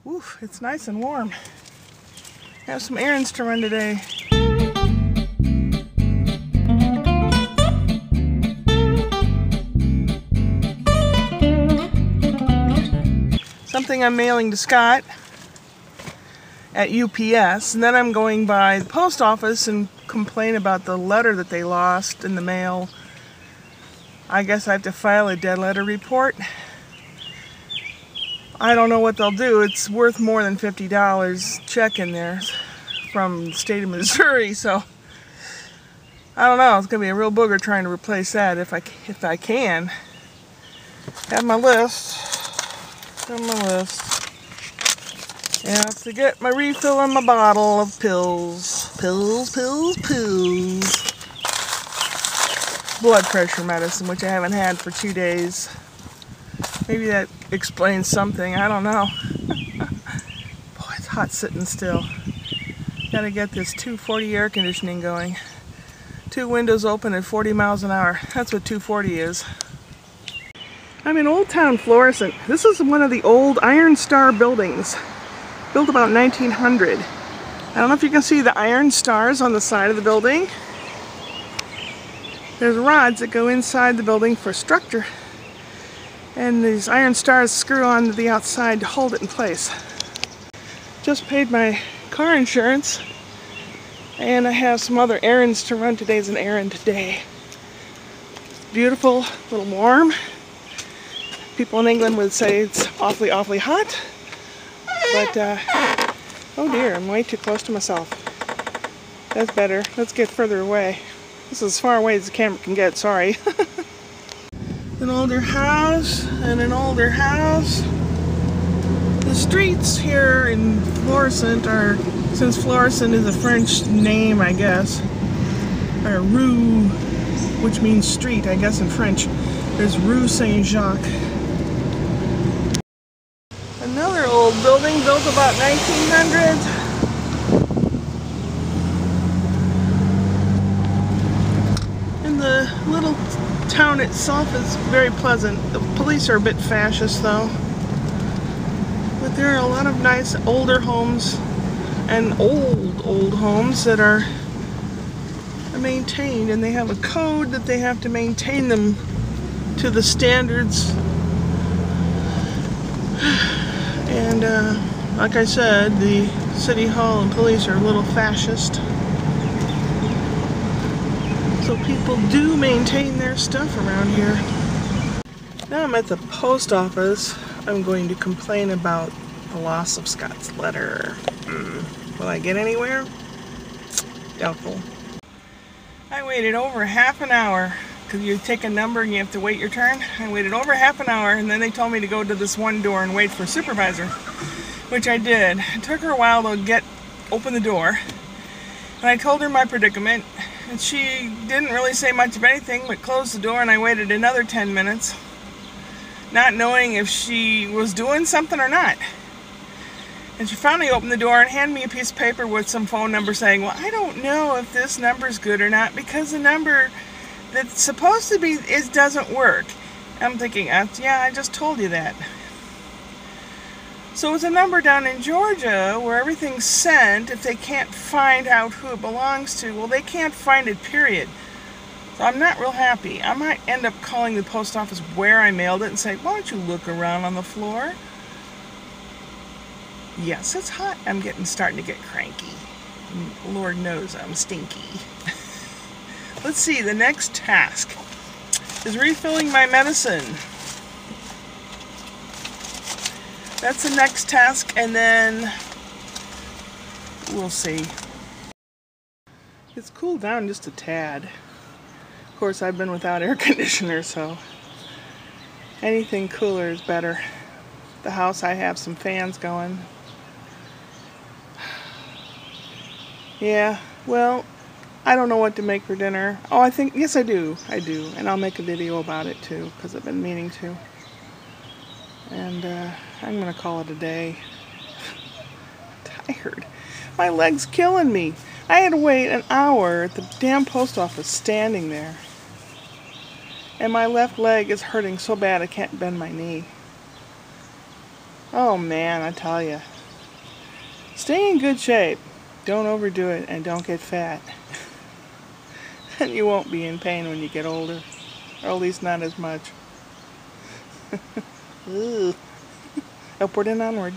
Oof, it's nice and warm. I have some errands to run today. Something I'm mailing to Scott at UPS, and then I'm going by the post office and complain about the letter that they lost in the mail. I guess I have to file a dead letter report. I don't know what they'll do. It's worth more than $50 check in there from the state of Missouri, so I don't know. It's gonna be a real booger trying to replace that if I can. Have my list. Have my list. And I have to get my refill on my bottle of pills. Pills. Blood pressure medicine, which I haven't had for 2 days. Maybe that explains something. I don't know. Boy, it's hot sitting still. Gotta get this 240 air conditioning going. 2 windows open at 40 miles an hour. That's what 240 is. I'm in Old Town Florissant. This is one of the old Iron Star buildings, built about 1900. I don't know if you can see the iron stars on the side of the building. There's rods that go inside the building for structure, and these iron stars screw onto the outside to hold it in place. Just paid my car insurance, and I have some other errands to run. Today's an errand day. Beautiful, a little warm. People in England would say it's awfully hot, but oh dear, I'm way too close to myself. That's better. Let's get further away. This is as far away as the camera can get, sorry. An older house and an older house. The streets here in Florissant are, since Florissant is a French name, I guess, or Rue, which means street, I guess, in French. There's Rue Saint-Jacques. Another old building built about 1900s. And the little town itself is very pleasant. The police are a bit fascist though. But there are a lot of nice older homes and old homes that are maintained, and they have a code that they have to maintain them to the standards. And like I said, the city hall and police are a little fascist. So people do maintain their stuff around here. Now I'm at the post office. I'm going to complain about the loss of Scott's letter. Will I get anywhere? Doubtful. I waited over half an hour, because you take a number and you have to wait your turn. I waited over half an hour, and then they told me to go to this one door and wait for a supervisor, which I did. It took her a while to open the door, and I told her my predicament, and she didn't really say much of anything, but closed the door, and I waited another 10 minutes, not knowing if she was doing something or not. And she finally opened the door and handed me a piece of paper with some phone number saying, well, I don't know if this number's good or not, because the number that's supposed to be doesn't work. I'm thinking, yeah, I just told you that. So it's a number down in Georgia where everything's sent. If they can't find out who it belongs to, well, they can't find it, period. So I'm not real happy. I might end up calling the post office where I mailed it and say, why don't you look around on the floor? Yes, it's hot. I'm starting to get cranky. Lord knows I'm stinky. Let's see, the next task is refilling my medicine. That's the next task, and then we'll see. It's cooled down just a tad. Of course, I've been without air conditioner, so anything cooler is better. The house, I have some fans going. Yeah, well, I don't know what to make for dinner. Oh, yes I do. And I'll make a video about it too, because I've been meaning to. And I'm going to call it a day. I'm tired. My leg's killing me. I had to wait an hour at the damn post office standing there. And my left leg is hurting so bad I can't bend my knee. Oh man, I tell you. Stay in good shape. Don't overdo it and don't get fat. And you won't be in pain when you get older. Or at least not as much. Upward and onward.